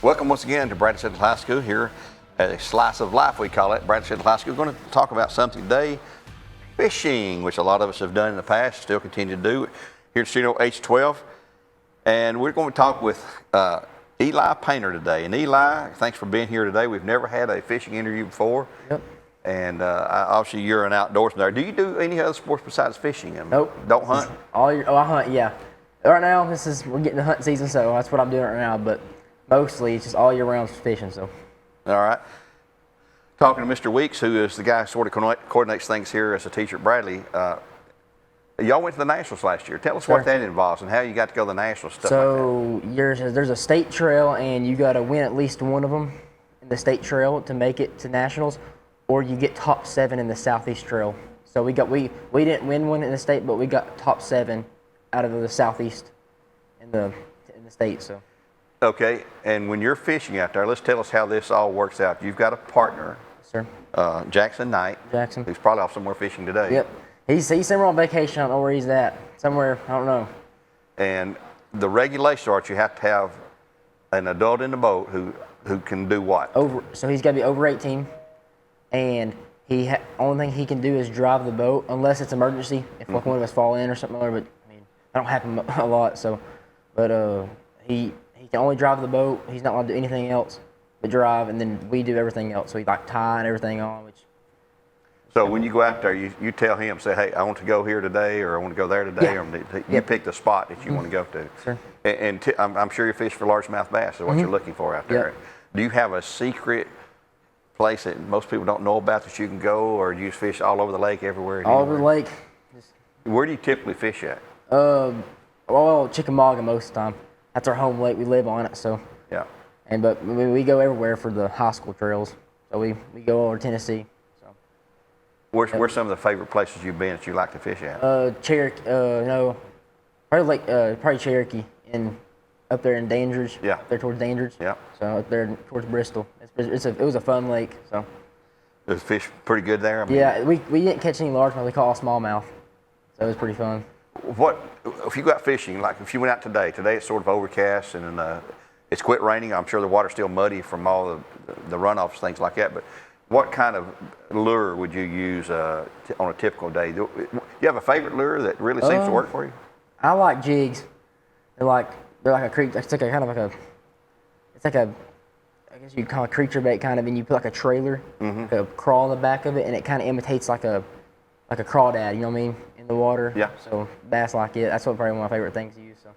Welcome once again to Bradley Central High School here at a slice of life, we call it. Bradley Central High School. We're going to talk about something today, fishing, which a lot of us have done in the past, still continue to do here at Studio H12. And we're going to talk with Eli Painter today. And Eli, thanks for being here today. We've never had a fishing interview before. Yep. And obviously you're an outdoorsman there. Do you do any other sports besides fishing? Nope. Don't hunt? I hunt, yeah. Right now, we're getting the hunt season, so that's what I'm doing right now. But mostly, it's just all year round fishing. So. All right. Talking to Mr. Weeks, who is the guy who sort of coordinates things here as a teacher at Bradley. Y'all went to the Nationals last year. Tell us what that involves and how you got to go to the Nationals. Stuff so like there's a state trail, and you got to win at least one of them in the state trail to make it to Nationals, or you get top 7 in the Southeast Trail. So we didn't win one in the state, but we got top 7 out of the Southeast in the state. So. Okay, and when you're fishing out there, let's tell us how this all works out. You've got a partner, sir, Jackson Knight. Jackson, who's probably off somewhere fishing today. Yep, he's somewhere on vacation. I don't know where he's at. Somewhere, I don't know. And the regulations are that you have to have an adult in the boat who can do what? So he's got to be over 18, and only thing he can do is drive the boat unless it's emergency. If like one of us fall in or something, but I mean that don't happen a lot. So, but he can only drive the boat. He's not allowed to do anything else but drive, and then we do everything else. So he like tie and everything on. So when you go out there, you tell him, say, hey, I want to go here today, or I want to go there today, or you pick the spot that you want to go to. Sure. And I'm sure you fish for largemouth bass is what you're looking for out there. Do you have a secret place that most people don't know about that you can go, or do you just fish all over the lake, everywhere? All over the lake. Where do you typically fish at? Chickamauga most of the time. That's our home lake. We live on it, so. Yeah. But we go everywhere for the high school trails. So we go over Tennessee. So. Where's some of the favorite places you've been that you like to fish at? Cherokee. No, probably Cherokee up there in Dandridge. Yeah. Up there towards Dandridge. Yeah. So up there towards Bristol. It was a fun lake. So. Was fish pretty good there? I mean, yeah, we didn't catch any largemouth. We caught smallmouth. So it was pretty fun. What if you go out fishing? Like if you went out today it's sort of overcast and it's quit raining. I'm sure the water's still muddy from all the runoffs, things like that. But what kind of lure would you use on a typical day? Do you have a favorite lure that really seems to work for you? I like jigs. They're like a creature. It's like I guess you'd call it creature bait kind of, and you put like a trailer, like a crawl in the back of it, and it kind of imitates like a crawdad. You know what I mean? In the water. Yeah. So bass like it. That's probably one of my favorite things to use. So.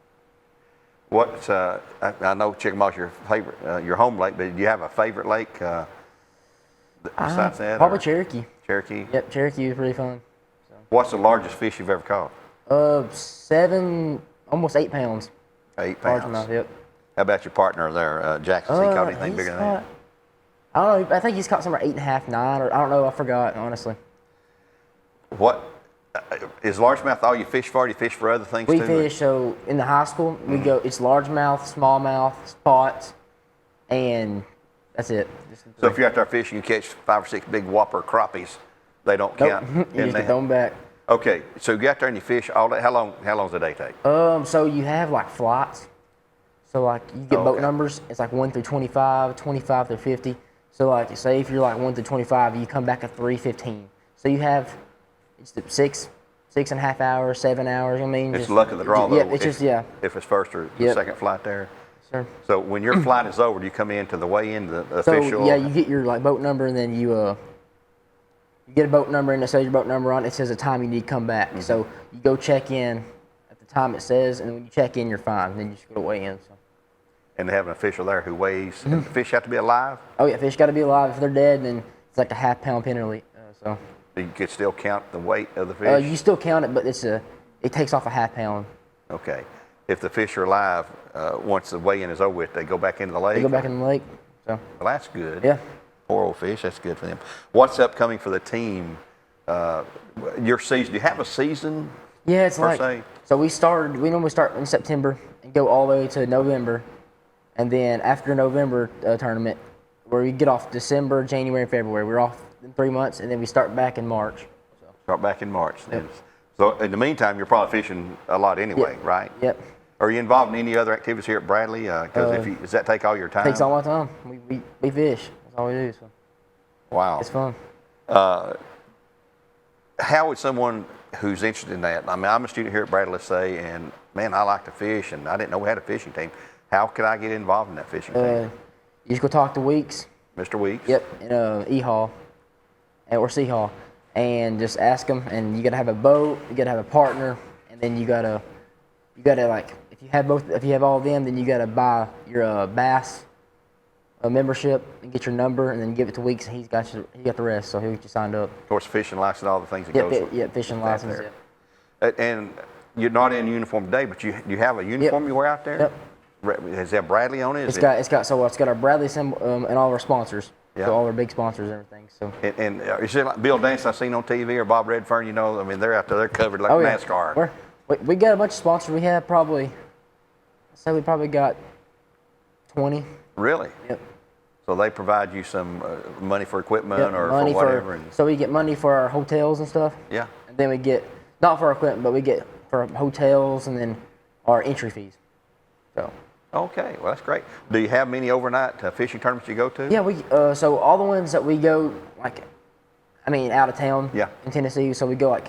What's I know Chickamauga's your favorite, your home lake, but do you have a favorite lake besides that? Probably Cherokee. Cherokee. Yep, Cherokee is really fun. So. What's the largest fish you've ever caught? 7, almost 8 pounds. 8 pounds. Largemouth, yep. How about your partner there, Jackson? Has he caught anything bigger than that? I don't know. I think he's caught somewhere 8.5, 9, or I don't know. I forgot, honestly. What is largemouth all you fish for? Do you fish for other things too? We fish, so in the high school, we go, it's largemouth, smallmouth, spots, and that's it. So if you're out there fishing, you catch 5 or 6 big whopper crappies, they don't count. You just throw them back. Okay, so you get out there and you fish all day. How long does the day take? So you have like flights. So like you get boat numbers. It's like 1 through 25, 25 through 50. So like say if you're like 1 through 25, you come back at 3:15. So you have it's 6.5 hours, 7 hours. I mean, it's luck of the draw though. Yeah, it's if it's first or the second flight there. Sure. So when your flight is over, do you come into the weigh-in, the official? So yeah, you get your like boat number, and then you get a boat number, and it says your boat number on it. It says the time you need to come back. So you go check in at the time it says, and when you check in, you're fine. Then you just go to weigh in. So. And they have an official there who weighs. And the fish have to be alive? Oh yeah, fish got to be alive. If they're dead, then it's like a half-pound penalty. So you could still count the weight of the fish? You still count it, but it takes off a half-pound. Okay. If the fish are alive, once the weigh-in is over with, they go back into the lake? They go back in the lake. So. Well, that's good. Yeah. Poor old fish. That's good for them. What's upcoming for the team? Your season? Do you have a season? Yeah, it's per se? So we normally start in September and go all the way to November, and then after November tournament, where we get off December, January, and February. We're off in 3 months, and then we start back in March. Start back in March. Yep. So in the meantime, you're probably fishing a lot anyway, right? Yep. Are you involved in any other activities here at Bradley? Because does that take all your time? Takes all my time. We fish. That's all we do. So Wow. it's fun. How would someone who's interested in that? I mean, I'm a student here at Bradley, let's say, and man, I like to fish, and I didn't know we had a fishing team. How could I get involved in that fishing team? You just go talk to Weeks. Mr. Weeks? Yep, in E-Hall or C-Hall, and just ask them. And you gotta have a boat, you gotta have a partner, and then you gotta like if you have all of them, then you gotta buy your bass membership and get your number, and then give it to Weeks, and he got the rest, so he'll get you signed up. Of course, fishing license, all the things that goes with. Yeah, fishing license. And you're not in uniform today, but you have a uniform you wear out there? Yep. Has that Bradley on it? It's got our Bradley symbol and all our sponsors. Yeah. So all our big sponsors and everything. So. And is it like Bill Dance I've seen on TV or Bob Redfern? You know, I mean, they're out there, they're covered like NASCAR. We got a bunch of sponsors. We have probably got 20. Really? Yep. So they provide you some money for equipment or money for whatever? So we get money for our hotels and stuff. Yeah. And then we get, not for our equipment, but we get for hotels and then our entry fees. So. Okay, well, that's great. Do you have many overnight fishing tournaments you go to? Yeah, so all the ones that we go, out of town in Tennessee, so we go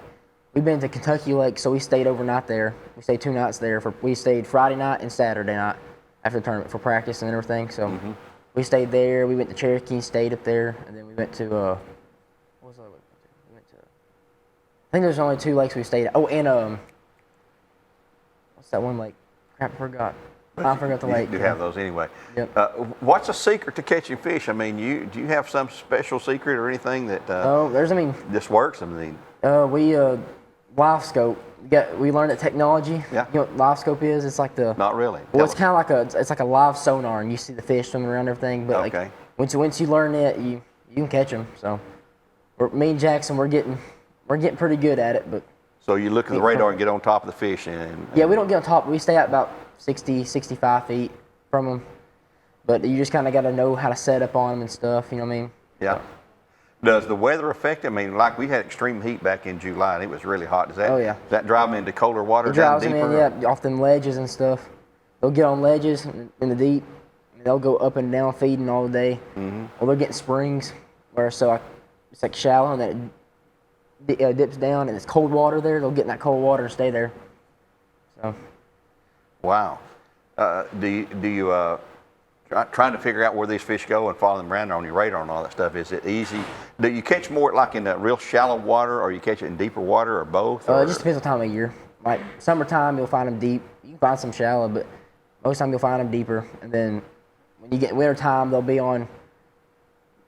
we've been to Kentucky Lake, so we stayed overnight there. We stayed 2 nights there. We stayed Friday night and Saturday night after the tournament for practice and everything. So we stayed there. We went to Cherokee, stayed up there, and then we went to, what was the other one? We went to, I think there's only 2 lakes we stayed at. Oh, and, what's that one lake? Crap, I forgot. I forgot the lake. You have those anyway. Yep. What's the secret to catching fish? I mean, do you have some special secret or anything that this works? I mean, we live scope. We learned that technology. Yeah. You know what live scope is? It's like the. Not really. Well, it's kind of like a live sonar, and you see the fish swimming around and everything. But once you learn it, you can catch them. So, me and Jackson, we're getting pretty good at it. But. So you look at the radar and get on top of the fish Yeah, we don't get on top. We stay at about 60, 65 feet from them. But you just kind of got to know how to set up on them and stuff, you know what I mean? Yeah. Does the weather affect it? I mean, like we had extreme heat back in July and it was really hot. Does that drive them into colder water down deeper? It drives them in, off them ledges and stuff. They'll get on ledges in the deep. And they'll go up and down feeding all day. Mm-hmm. Or they're getting springs where it's like shallow and then it dips down and it's cold water there. They'll get in that cold water and stay there. So. Wow. Do you trying to figure out where these fish go and follow them around on your radar and all that stuff? Is it easy? Do you catch more like in the real shallow water, or you catch it in deeper water, or both? It just depends on time of year. Like summertime, you'll find them deep. You can find some shallow, but most time you'll find them deeper. And then when you get wintertime, they'll be on,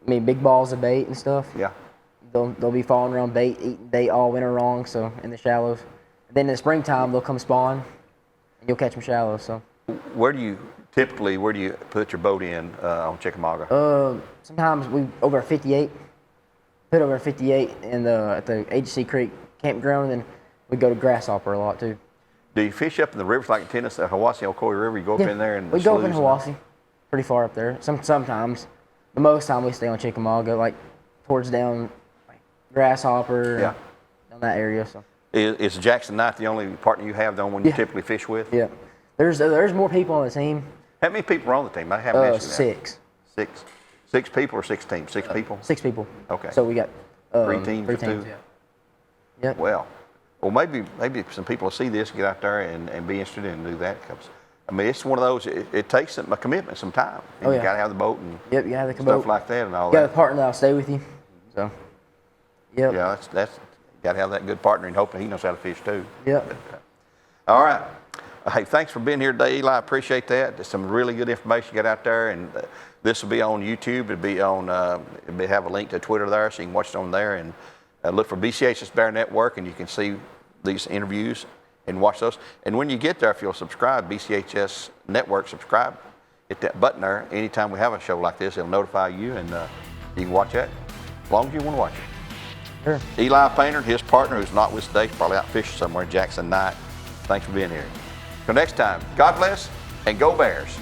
big balls of bait and stuff. Yeah. They'll be falling around bait, eating bait all winter long. So in the shallows. And then in the springtime, they'll come spawn. You'll catch them shallow. So. Where do you put your boat in on Chickamauga? Sometimes we over at 58. Put over at 58 at the Agency Creek campground, and then we go to Grasshopper a lot too. Do you fish up in the rivers like in Tennessee, Hiwassee, Ocoee River? You go up in there and we go up in Hiwassee, pretty far up there. Sometimes, but most time we stay on Chickamauga, like towards down Grasshopper, down that area. So. Is Jackson Knight the only partner you have, the only one you typically fish with? Yeah. There's more people on the team. How many people are on the team? I haven't mentioned that. 6. 6 people or 6 teams? 6 people? 6 people. Okay. So we got 3 teams. 3 teams. Yeah. Well, maybe some people will see this, get out there and be interested in do that. Because, it's one of those. It takes a commitment, some time. And you got to have the boat and you have the stuff boat. like that and all that. You that. got a partner that'll stay with you. So. Yep. Yeah, that's got to have that good partner and hope that he knows how to fish too. Yeah. All right. Hey, thanks for being here today, Eli. I appreciate that. There's some really good information you got out there, and this will be on YouTube. It'll be on. It'll have a link to Twitter there, so you can watch it on there. And look for BCHS Bear Network, and you can see these interviews and watch those. And when you get there, if you'll subscribe, BCHS Network, subscribe. Hit that button there. Anytime we have a show like this, it'll notify you, and you can watch that as long as you want to watch it. Sure. Eli Painter, his partner, who's not with us today, probably out fishing somewhere, Jackson Knight. Thanks for being here. Till next time, God bless and go Bears.